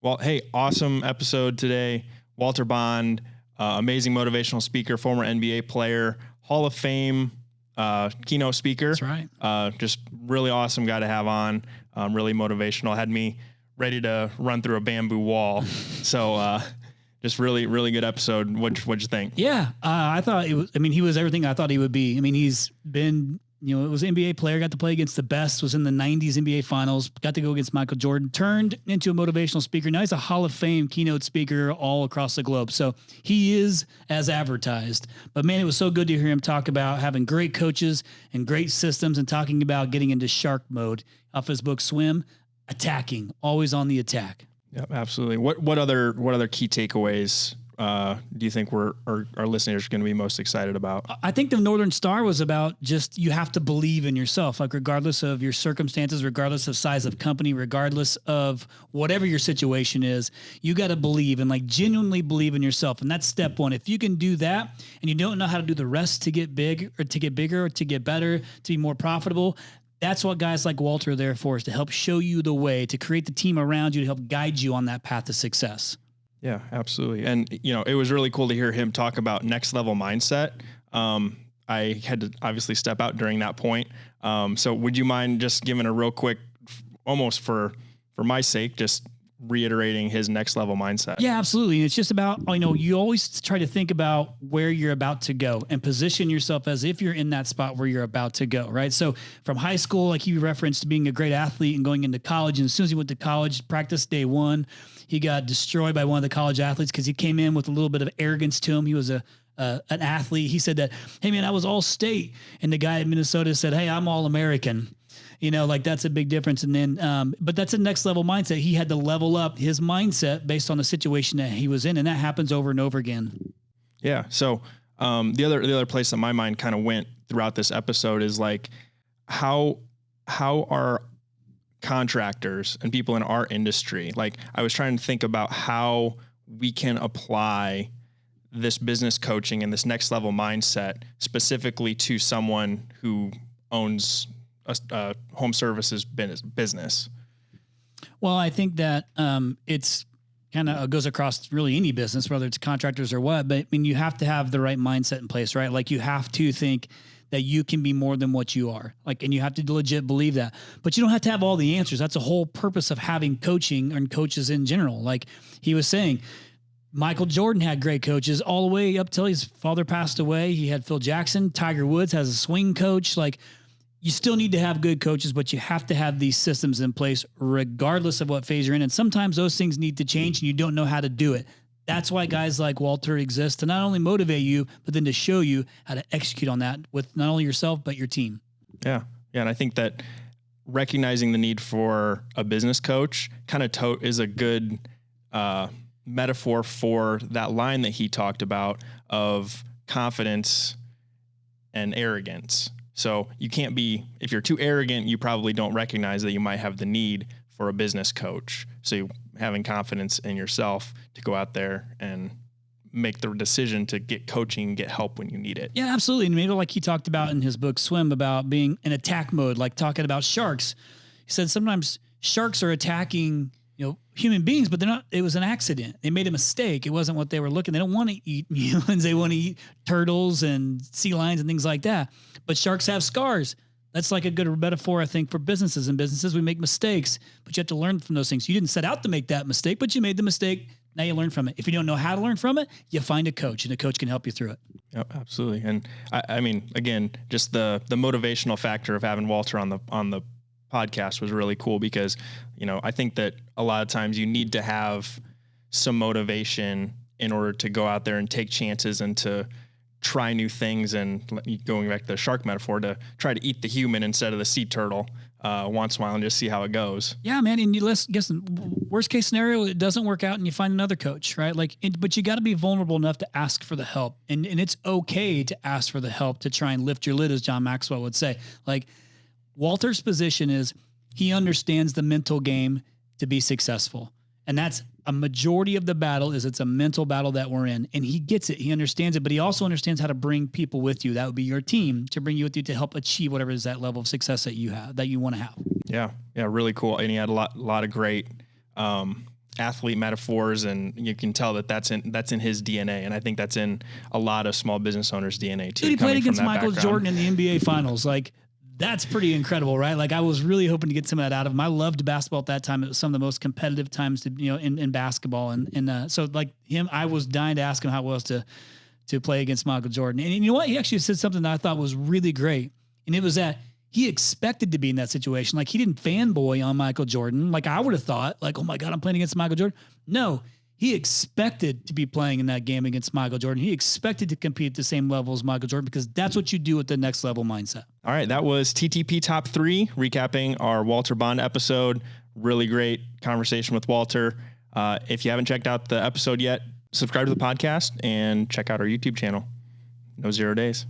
Well, hey, awesome episode today. Walter Bond, amazing motivational speaker, former NBA player, Hall of Fame keynote speaker. That's right. Just really awesome guy to have on. Really motivational. Had me ready to run through a bamboo wall. So just really, really good episode. What'd you think? Yeah, I thought it was. I mean, he was everything I thought he would be. I mean, he's been. It was an NBA player, got to play against the best, was in the 90s NBA finals, got to go against Michael Jordan, turned into a motivational speaker. Now he's a Hall of Fame keynote speaker all across the globe. So he is as advertised. But man, it was so good to hear him talk about having great coaches and great systems and talking about getting into shark mode off his book, Swim, attacking, always on the attack. Yep, absolutely. What other key takeaways do you think our listeners are going to be most excited about? I think the Northern Star was about just, you have to believe in yourself, like regardless of your circumstances, regardless of size of company, regardless of whatever your situation is, you got to believe and like genuinely believe in yourself. And that's step one. If you can do that and you don't know how to do the rest to get big or to get bigger or to get better, to be more profitable, that's what guys like Walter are there for, is to help show you the way, to create the team around you, to help guide you on that path to success. Yeah, absolutely. And, it was really cool to hear him talk about next level mindset. I had to obviously step out during that point. So would you mind just giving a real quick, almost for my sake, just reiterating his next level mindset? Yeah, absolutely. And it's just about, you always try to think about where you're about to go and position yourself as if you're in that spot where you're about to go, right? So from high school, like you referenced, being a great athlete and going into college. And as soon as he went to college, practice day one, he got destroyed by one of the college athletes because he came in with a little bit of arrogance to him. He was an athlete. He said that, hey man, I was all state. And the guy in Minnesota said, hey, I'm all American. Like that's a big difference. And then, but that's a next level mindset. He had to level up his mindset based on the situation that he was in. And that happens over and over again. Yeah. So, the other place that my mind kind of went throughout this episode is like, how are contractors and people in our industry, like I was trying to think about how we can apply this business coaching and this next level mindset specifically to someone who owns a home services business. Well, I think that it's kind of goes across really any business, whether it's contractors or what, but I mean, you have to have the right mindset in place, right? Like you have to think that you can be more than what you are, like, and you have to legit believe that, but you don't have to have all the answers. That's the whole purpose of having coaching and coaches in general. Like he was saying, Michael Jordan had great coaches all the way up till his father passed away. He had Phil Jackson. Tiger Woods has a swing coach. Like, you still need to have good coaches, but you have to have these systems in place regardless of what phase you're in. And sometimes those things need to change and you don't know how to do it. That's why guys like Walter exist, to not only motivate you, but then to show you how to execute on that with not only yourself, but your team. Yeah. Yeah. And I think that recognizing the need for a business coach kind of is a good metaphor for that line that he talked about of confidence and arrogance. So you can't be, if you're too arrogant, you probably don't recognize that you might have the need for a business coach. So having confidence in yourself to go out there and make the decision to get coaching, get help when you need it. Yeah, absolutely. And maybe like he talked about in his book, Swim, about being in attack mode, like talking about sharks. He said sometimes sharks are attacking, human beings, but they're not, it was an accident. They made a mistake. It wasn't what they were looking. They don't want to eat humans. They want to eat turtles and sea lions and things like that. But sharks have scars. That's like a good metaphor, I think, for businesses. In businesses, we make mistakes, but you have to learn from those things. You didn't set out to make that mistake, but you made the mistake. Now you learn from it. If you don't know how to learn from it, you find a coach, and a coach can help you through it. Yep, absolutely. And I mean, again, just the motivational factor of having Walter on the podcast was really cool because, I think that a lot of times you need to have some motivation in order to go out there and take chances and to try new things. And going back to the shark metaphor, to try to eat the human instead of the sea turtle once in a while and just see how it goes. Yeah, man. And guess worst case scenario, it doesn't work out and you find another coach, right? But you got to be vulnerable enough to ask for the help. And it's okay to ask for the help, to try and lift your lid, as John Maxwell would say. Like, Walter's position is he understands the mental game to be successful. And that's a majority of the battle. It's a mental battle that we're in, and he gets it. He understands it, but he also understands how to bring people with you. That would be your team, to bring you with you to help achieve whatever is that level of success that you have, that you want to have. Yeah. Yeah. Really cool. And he had a lot of great, athlete metaphors, and you can tell that that's in his DNA. And I think that's in a lot of small business owners' DNA too. Dude, he played against Michael Jordan in the NBA Finals. Like, that's pretty incredible, right? Like, I was really hoping to get some of that out of him. I loved basketball at that time. It was some of the most competitive times to, in basketball. And so like him, I was dying to ask him how it was to play against Michael Jordan. And you know what? He actually said something that I thought was really great. And it was that he expected to be in that situation. Like, he didn't fanboy on Michael Jordan. Like I would have thought, like, oh my God, I'm playing against Michael Jordan. No, he expected to be playing in that game against Michael Jordan. He expected to compete at the same level as Michael Jordan, because that's what you do with the next level mindset. All right. That was TTP Top 3, recapping our Walter Bond episode. Really great conversation with Walter. If you haven't checked out the episode yet, subscribe to the podcast and check out our YouTube channel. No 0 days.